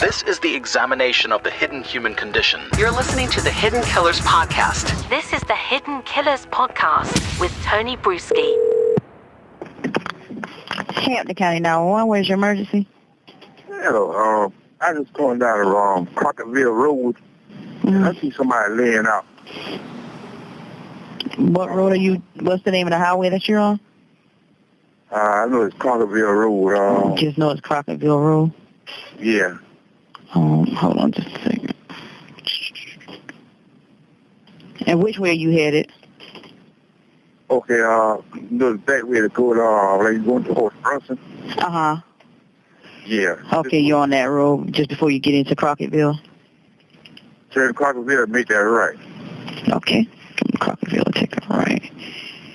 This is the examination of the hidden human condition. You're listening to the Hidden Killers Podcast. This is the Hidden Killers Podcast with Tony Bruschi. Hampton County 911, where's your emergency? Hello, I just going down the Crocketville Road, and I see somebody laying out. What road are you, what's the name of the highway that you're on? I know it's Crocketville Road. Just know it's Crocketville Road? Yeah. Hold on just a second. And which way are you headed? Okay, you know the back way to go to, like you going to Horse Brunson? Uh-huh. Yeah. Okay, you're on that road just before you get into Crocketville? Turn Crocketville, make that right. Okay. From Crocketville, take a right.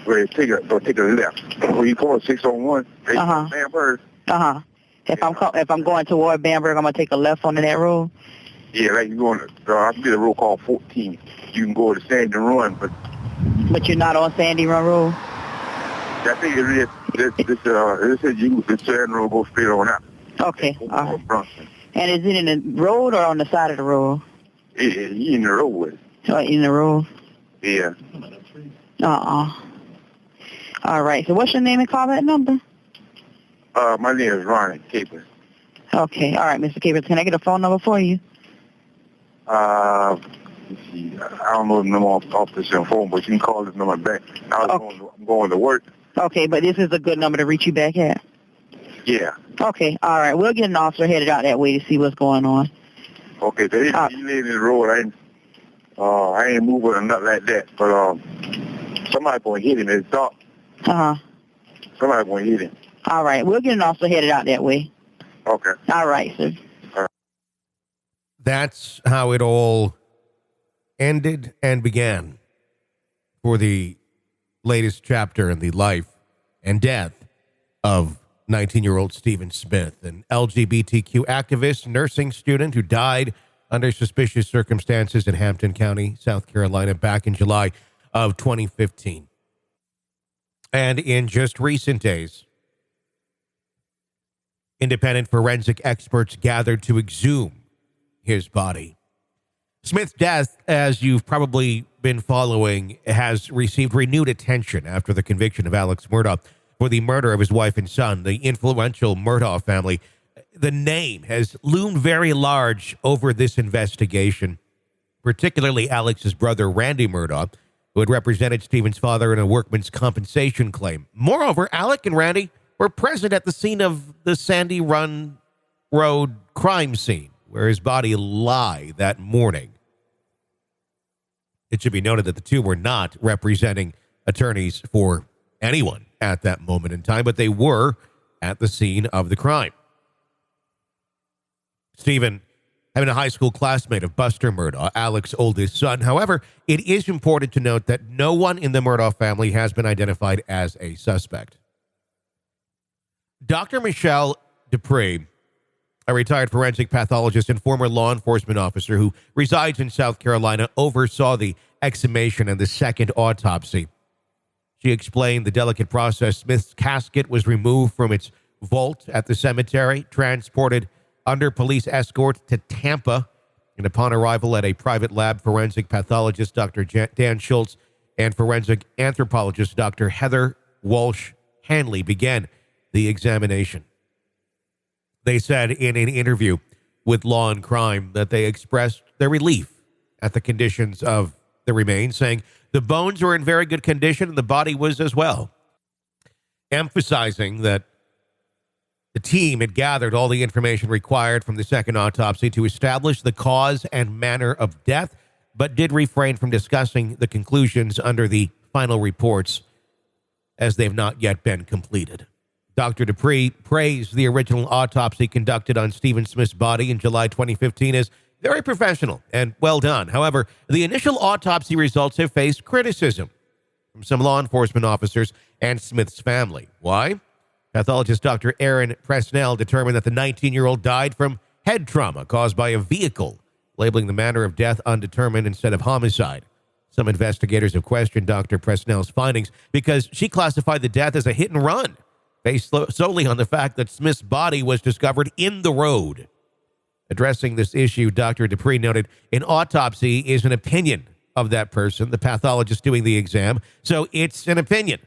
Wait, take a left. When you call 601, Uh-huh. Bamberg. Uh-huh. If I'm going toward Bamberg, I'm going to take a left onto that road? Yeah, like you're going to, I see the road called 14. You can go to Sandy Run, But you're not on Sandy Run Road? I think it is. This says you can Sandy Road, go straight on out. Okay. All right. And is it in the road or on the side of the road? In the road. Oh, in the road? Yeah. All right. So what's your name and call that number? My name is Ronnie Capers. Okay. All right, Mr. Capers. Can I get a phone number for you? Let's see. I don't know the number off this phone, but you can call this number back. I'm going to work. Okay, but this is a good number to reach you back at? Yeah. Okay. All right. We'll get an officer headed out that way to see what's going on. Okay. So you live in the road. I ain't moving or nothing like that, but somebody going to hit him. It's dark. Uh-huh. Somebody going to hit him. All right. We'll get an officer headed out that way. Okay. All right, sir. That's how it all ended and began for the latest chapter in the life and death of 19-year-old Stephen Smith, an LGBTQ activist, nursing student who died under suspicious circumstances in Hampton County, South Carolina, back in July of 2015. And in just recent days, independent forensic experts gathered to exhume his body. Smith's death, as you've probably been following, has received renewed attention after the conviction of Alex Murdaugh for the murder of his wife and son, the influential Murdaugh family. The name has loomed very large over this investigation, particularly Alex's brother, Randy Murdaugh, who had represented Stephen's father in a workman's compensation claim. Moreover, Alec and Randy were present at the scene of the Sandy Run Road crime scene, where his body lay that morning. It should be noted that the two were not representing attorneys for anyone at that moment in time, but they were at the scene of the crime. Stephen, having a high school classmate of Buster Murdaugh, Alex's oldest son. However, it is important to note that no one in the Murdaugh family has been identified as a suspect. Dr. Michelle Dupree, a retired forensic pathologist and former law enforcement officer who resides in South Carolina, oversaw the exhumation and the second autopsy. She explained the delicate process. Smith's casket was removed from its vault at the cemetery, transported under police escort to Tampa, and upon arrival at a private lab, forensic pathologist Dr. Dan Schultz and forensic anthropologist Dr. Heather Walsh Hanley began the examination. They said in an interview with Law and Crime that they expressed their relief at the conditions of the remains, saying the bones were in very good condition and the body was as well, emphasizing that the team had gathered all the information required from the second autopsy to establish the cause and manner of death, but did refrain from discussing the conclusions under the final reports as they've not yet been completed. Dr. Dupree praised the original autopsy conducted on Stephen Smith's body in July 2015 as very professional and well done. However, the initial autopsy results have faced criticism from some law enforcement officers and Smith's family. Why? Pathologist Dr. Aaron Presnell determined that the 19-year-old died from head trauma caused by a vehicle, labeling the manner of death undetermined instead of homicide. Some investigators have questioned Dr. Presnell's findings because she classified the death as a hit and run, based solely on the fact that Smith's body was discovered in the road. Addressing this issue, Dr. Dupree noted, an autopsy is an opinion of that person, the pathologist doing the exam, so it's an opinion.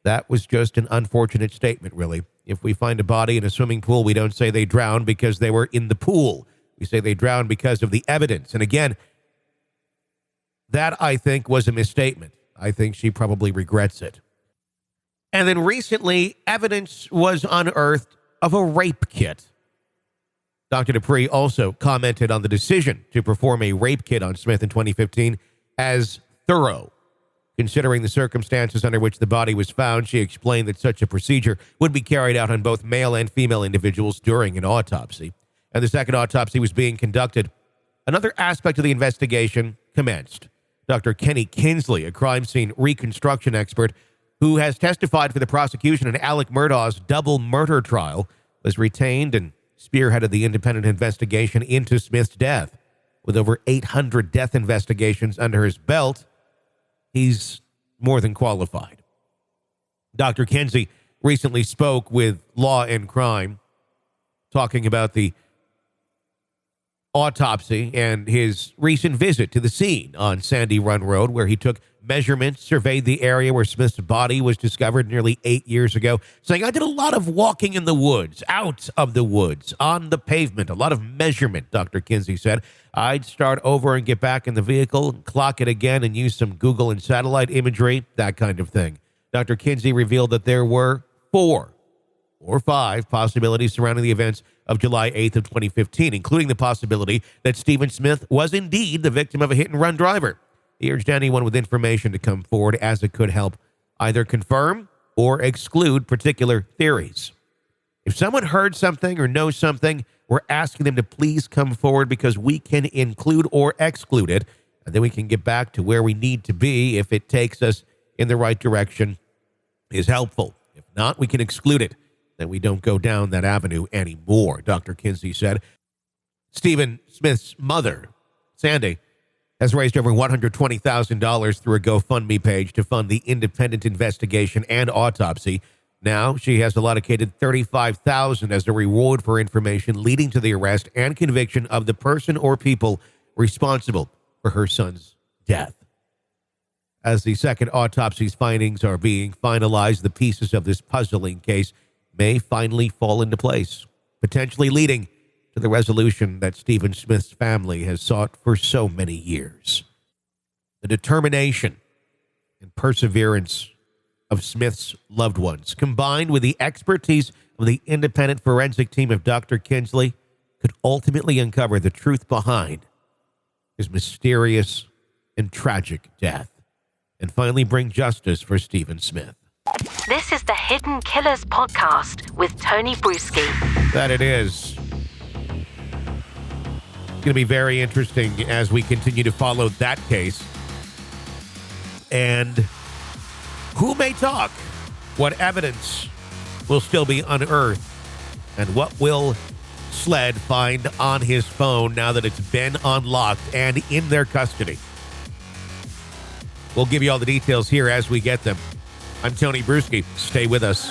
That was just an unfortunate statement, really. If we find a body in a swimming pool, we don't say they drowned because they were in the pool. We say they drowned because of the evidence. And again, that, I think, was a misstatement. I think she probably regrets it. And then recently, evidence was unearthed of a rape kit. Dr. Dupree also commented on the decision to perform a rape kit on Smith in 2015 as thorough. Considering the circumstances under which the body was found, she explained that such a procedure would be carried out on both male and female individuals during an autopsy. And the second autopsy was being conducted. Another aspect of the investigation commenced. Dr. Kenny Kinsley, a crime scene reconstruction expert who has testified for the prosecution in Alec Murdaugh's double murder trial, was retained and spearheaded the independent investigation into Smith's death. With over 800 death investigations under his belt, he's more than qualified. Dr. Kinsey recently spoke with Law and Crime, talking about the autopsy and his recent visit to the scene on Sandy Run Road, where he took measurements, surveyed the area where Smith's body was discovered nearly 8 years ago, saying, I did a lot of walking in the woods, out of the woods, on the pavement, a lot of measurement, Dr. Kinsey said. I'd start over and get back in the vehicle, clock it again, and use some Google and satellite imagery, that kind of thing. Dr. Kinsey revealed that there were 4 or 5 possibilities surrounding the events of July 8th of 2015, including the possibility that Stephen Smith was indeed the victim of a hit-and-run driver. He urged anyone with information to come forward, as it could help either confirm or exclude particular theories. If someone heard something or knows something, we're asking them to please come forward, because we can include or exclude it, and then we can get back to where we need to be if it takes us in the right direction is helpful. If not, we can exclude it. Then we don't go down that avenue anymore, Dr. Kinsey said. Stephen Smith's mother, Sandy, has raised over $120,000 through a GoFundMe page to fund the independent investigation and autopsy. Now she has allocated $35,000 as a reward for information leading to the arrest and conviction of the person or people responsible for her son's death. As the second autopsy's findings are being finalized, the pieces of this puzzling case may finally fall into place, potentially leading to the resolution that Stephen Smith's family has sought for so many years. The determination and perseverance of Smith's loved ones, combined with the expertise of the independent forensic team of Dr. Kinsley, could ultimately uncover the truth behind his mysterious and tragic death, and finally bring justice for Stephen Smith. This is the Hidden Killers podcast with Tony Bruschi. That it is. It's going to be very interesting as we continue to follow that case. And who may talk? What evidence will still be unearthed? And what will SLED find on his phone now that it's been unlocked and in their custody? We'll give you all the details here as we get them. I'm Tony Bruschi. Stay with us.